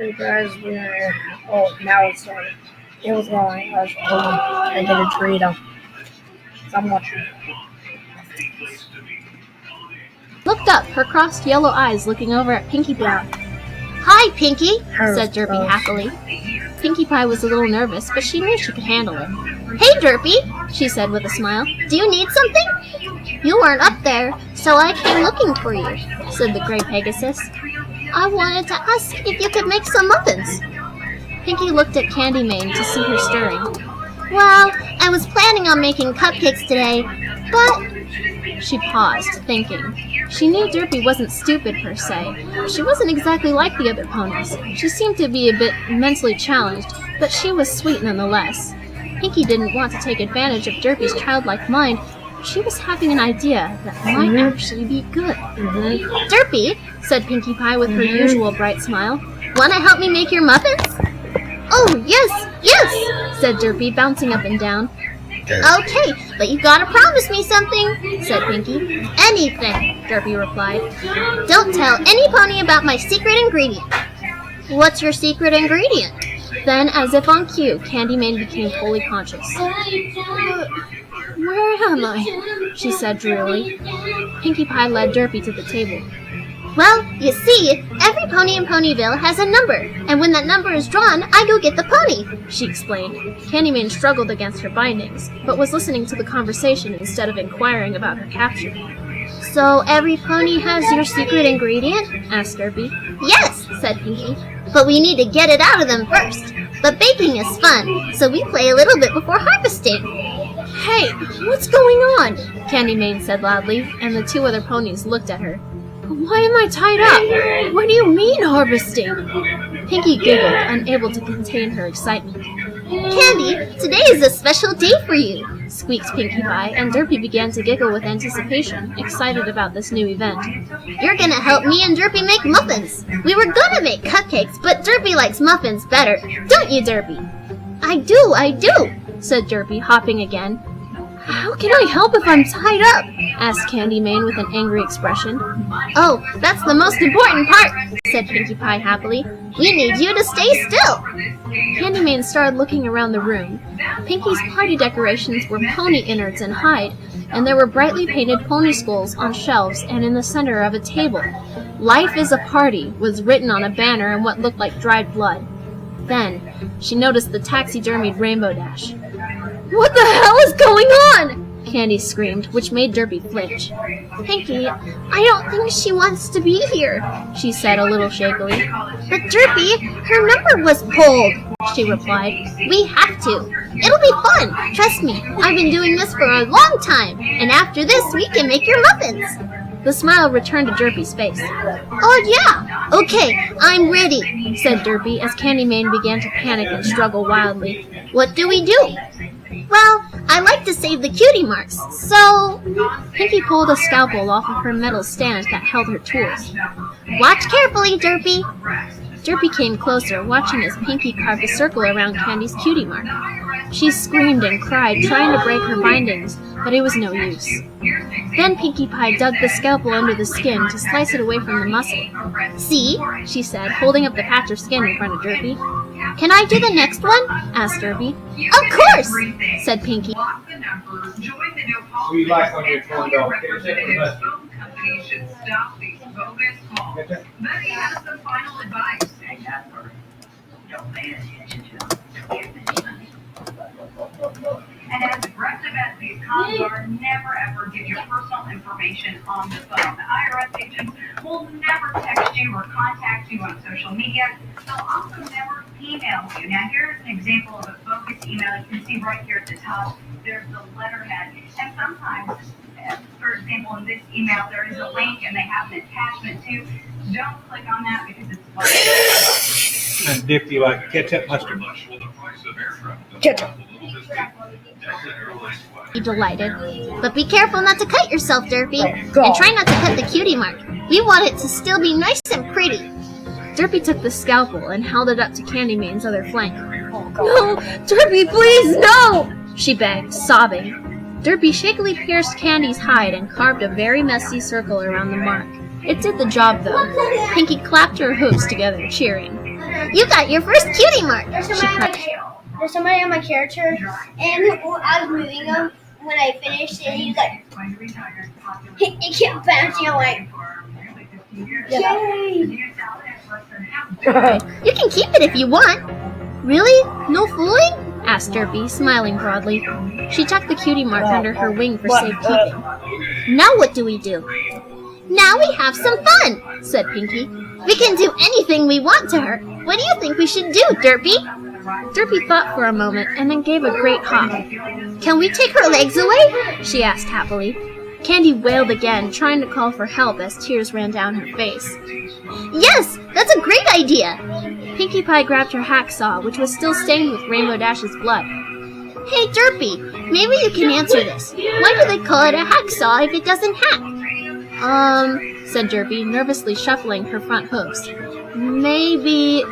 You guys were. Oh, now it's starting. It was going. I get a Dorito. Somewhat. Looked up, her crossed yellow eyes looking over at Pinkie Pie. "Hi, Pinkie," said Derpy happily. Pinkie Pie was a little nervous, but she knew she could handle it. "Hey, Derpy," she said with a smile. "Do you need something?" "You weren't up there, so I came looking for you," said the gray Pegasus. "I wanted to ask if you could make some muffins." Pinkie looked at Candy Mane to see her stirring. "Well, I was planning on making cupcakes today, but..." She paused, thinking. She knew Derpy wasn't stupid per se. She wasn't exactly like the other ponies. She seemed to be a bit mentally challenged, but she was sweet nonetheless. Pinkie didn't want to take advantage of Derpy's childlike mind. She was having an idea that might actually be good. "Derpy," said Pinkie Pie with her usual bright smile, "wanna help me make your muffins?" "Oh, yes, yes," said Derpy, bouncing up and down. "Okay, but you gotta promise me something," said Pinkie. "Anything," Derpy replied. "Don't tell any pony about my secret ingredient." "What's your secret ingredient?" Then, as if on cue, Candy Mane became fully conscious. "Where am I?" she said drearily. Pinkie Pie led Derpy to the table. "Well, you see, every pony in Ponyville has a number, and when that number is drawn, I go get the pony," she explained. Candy Mane struggled against her bindings, but was listening to the conversation instead of inquiring about her capture. "So every pony has your secret ingredient?" asked Derpy. "Yes," said Pinkie, "but we need to get it out of them first. But baking is fun, so we play a little bit before harvesting." "Hey, what's going on?" Candy Mane said loudly, and the two other ponies looked at her. "Why am I tied up? What do you mean, harvesting?" Pinkie giggled, unable to contain her excitement. "Candy, today is a special day for you," squeaked Pinkie Pie, and Derpy began to giggle with anticipation, excited about this new event. "You're gonna help me and Derpy make muffins. We were gonna make cupcakes, but Derpy likes muffins better. Don't you, Derpy?" I do," said Derpy, hopping again. "How can I help if I'm tied up?" asked Candy Mane with an angry expression. "Oh, that's the most important part," said Pinkie Pie happily. "We need you to stay still." Candy Mane started looking around the room. Pinkie's party decorations were pony innards and hide, and there were brightly painted pony skulls on shelves and in the center of a table. "Life is a Party" was written on a banner in what looked like dried blood. Then, she noticed the taxidermied Rainbow Dash. "What the hell is going on?" Candy screamed, which made Derpy flinch. "Pinkie, I don't think she wants to be here," she said a little shakily. "But Derpy, her number was pulled," she replied. "We have to. It'll be fun. Trust me, I've been doing this for a long time, and after this we can make your muffins." The smile returned to Derpy's face. "Oh yeah, okay, I'm ready," said Derpy as Candy Mane began to panic and struggle wildly. "What do we do?" "Well, I like to save the cutie marks, so..." Pinkie pulled a scalpel off of her metal stand that held her tools. "Watch carefully, Derpy." Derpy came closer, watching as Pinkie carved a circle around Candy's cutie mark. She screamed and cried, trying to break her bindings, but it was no use. Then Pinkie Pie dug the scalpel under the skin to slice it away from the muscle. "See?" she said, holding up the patch of skin in front of Derpy. "Can I do the next one?" asked Derpy. "Of course!" said Pinkie. We like on your phone, though. Should stop these bogus calls. Then he has some final advice. Don't pay attention to them. And as aggressive as these calls are, never ever give your personal information on the phone. The IRS agents will never text you or contact you on social media. They'll also never email you. Now here's an example of a bogus email. You can see right here at the top, there's the letterhead. And sometimes, for example, in this email, there is a link and they have an attachment too. Don't click on that because it's like... And dip you like ketchup mustard. Ketchup. Be delighted. "But be careful not to cut yourself, Derpy, God. and try not to cut the cutie mark. We want it to still be nice and pretty." Derpy took the scalpel and held it up to Candy Mane's other flank. "No, Derpy, please, no!" she begged, sobbing. Derpy shakily pierced Candy's hide and carved a very messy circle around the mark. It did the job, though. Pinkie clapped her hooves together, cheering. You got your first cutie mark, she cried. There's somebody on my character, and I was moving him when I finished, and he was like, it kept bouncing. I'm like, yay! You can keep it if you want. Really? No fooling? Asked Derpy, smiling broadly. She tucked the cutie mark under her wing for safekeeping. Now what do we do? Now we have some fun, said Pinky. We can do anything we want to her. What do you think we should do, Derpy? Derpy thought for a moment and then gave a great hop. Can we take her legs away? She asked happily. Candy wailed again, trying to call for help as tears ran down her face. Yes, that's a great idea! Pinkie Pie grabbed her hacksaw, which was still stained with Rainbow Dash's blood. Hey, Derpy, maybe you can answer this. Why do they call it a hacksaw if it doesn't hack? Said Derpy, nervously shuffling her front hooves. Maybe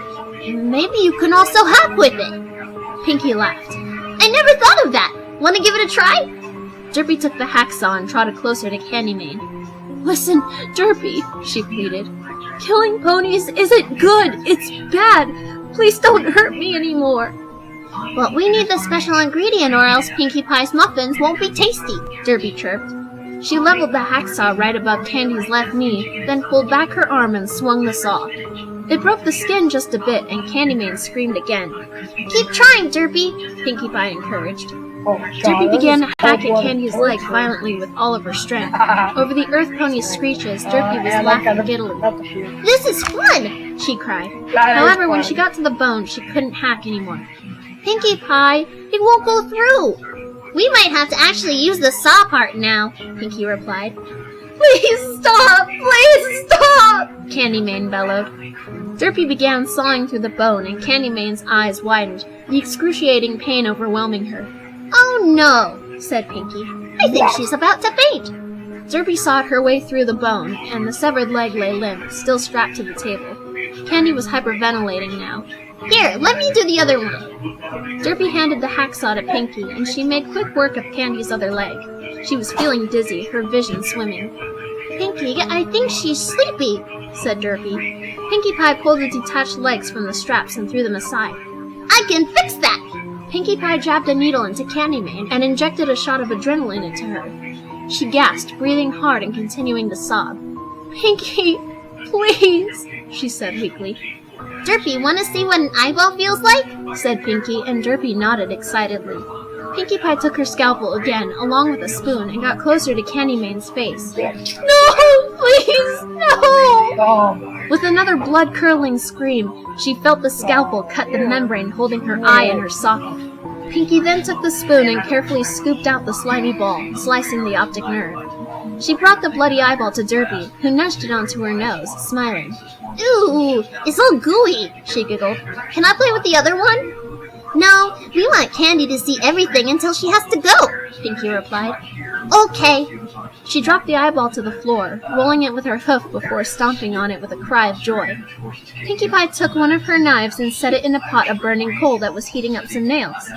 you can also hack with it. Pinkie laughed. I never thought of that. Want to give it a try? Derpy took the hacksaw and trotted closer to Candymane. Listen, Derpy, she pleaded. Killing ponies isn't good. It's bad. Please don't hurt me anymore. Well, we need the special ingredient or else Pinkie Pie's muffins won't be tasty, Derpy chirped. She leveled the hacksaw right above Candy's left knee, then pulled back her arm and swung the saw. It broke the skin just a bit, and Candymane screamed again. Keep trying, Derpy, Pinkie Pie encouraged. Derpy began to hack at Candy's leg violently with all of her strength. Over the Earth Pony's screeches, Derpy was laughing giddily. This is fun, she cried. However, when she got to the bone, she couldn't hack anymore. Pinkie Pie, it won't go through. We might have to actually use the saw part now, Pinkie replied. Please stop! Please stop! Candymane bellowed. Derpy began sawing through the bone, and Candymane's eyes widened, the excruciating pain overwhelming her. Oh no, said Pinkie. I think she's about to faint. Derpy sawed her way through the bone, and the severed leg lay limp, still strapped to the table. Candy was hyperventilating now. Here, let me do the other one. Derpy handed the hacksaw to Pinkie, and she made quick work of Candy's other leg. She was feeling dizzy, her vision swimming. Pinkie, I think she's sleepy, said Derpy. Pinkie Pie pulled the detached legs from the straps and threw them aside. I can fix that! Pinkie Pie jabbed a needle into Candymane and injected a shot of adrenaline into her. She gasped, breathing hard and continuing to sob. Pinkie, please, she said weakly. Derpy, want to see what an eyeball feels like? Said Pinkie, and Derpy nodded excitedly. Pinkie Pie took her scalpel again, along with a spoon, and got closer to Candymane's face. No, please, no! With another blood-curdling scream, she felt the scalpel cut the membrane holding her eye in her socket. Pinkie then took the spoon and carefully scooped out the slimy ball, slicing the optic nerve. She brought the bloody eyeball to Derpy, who nudged it onto her nose, smiling. Ooh, it's all gooey, she giggled. Can I play with the other one? No, we want Candy to see everything until she has to go, Pinkie replied. Okay. She dropped the eyeball to the floor, rolling it with her hoof before stomping on it with a cry of joy. Pinkie Pie took one of her knives and set it in a pot of burning coal that was heating up some nails.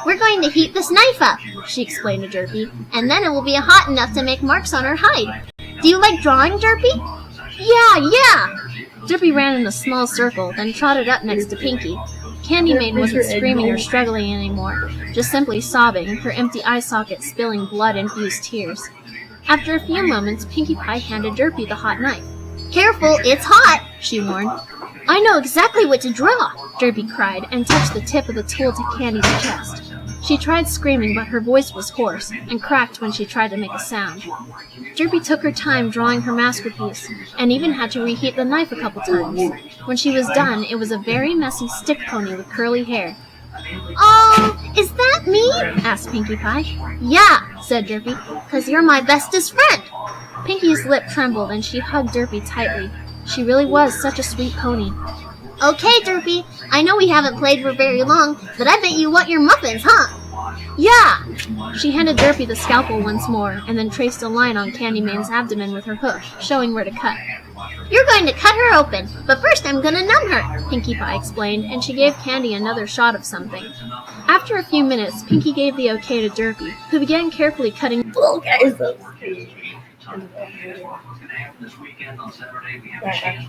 We're going to heat this knife up, she explained to Derpy, and then it will be hot enough to make marks on her hide. Do you like drawing, Derpy? Yeah! Derpy ran in a small circle, then trotted up next to Pinkie. Candymane wasn't screaming or struggling anymore, just simply sobbing, her empty eye socket spilling blood-infused tears. After a few moments, Pinkie Pie handed Derpy the hot knife. Careful, it's hot, she warned. I know exactly what to draw, Derpy cried, and touched the tip of the tool to Candy's chest. She tried screaming, but her voice was hoarse, and cracked when she tried to make a sound. Derpy took her time drawing her masterpiece, and even had to reheat the knife a couple times. When she was done, it was a very messy stick pony with curly hair. Oh, is that me? Asked Pinkie Pie. Yeah, said Derpy, 'cause you're my bestest friend. Pinkie's lip trembled, and she hugged Derpy tightly. She really was such a sweet pony. Okay, Derpy, I know we haven't played for very long, but I bet you want your muffins, huh? Yeah! She handed Derpy the scalpel once more, and then traced a line on Candymane's abdomen with her hoof, showing where to cut. You're going to cut her open, but first I'm gonna numb her, Pinkie Pie explained, and she gave Candy another shot of something. After a few minutes, Pinkie gave the okay to Derpy, who began carefully cutting. Okay.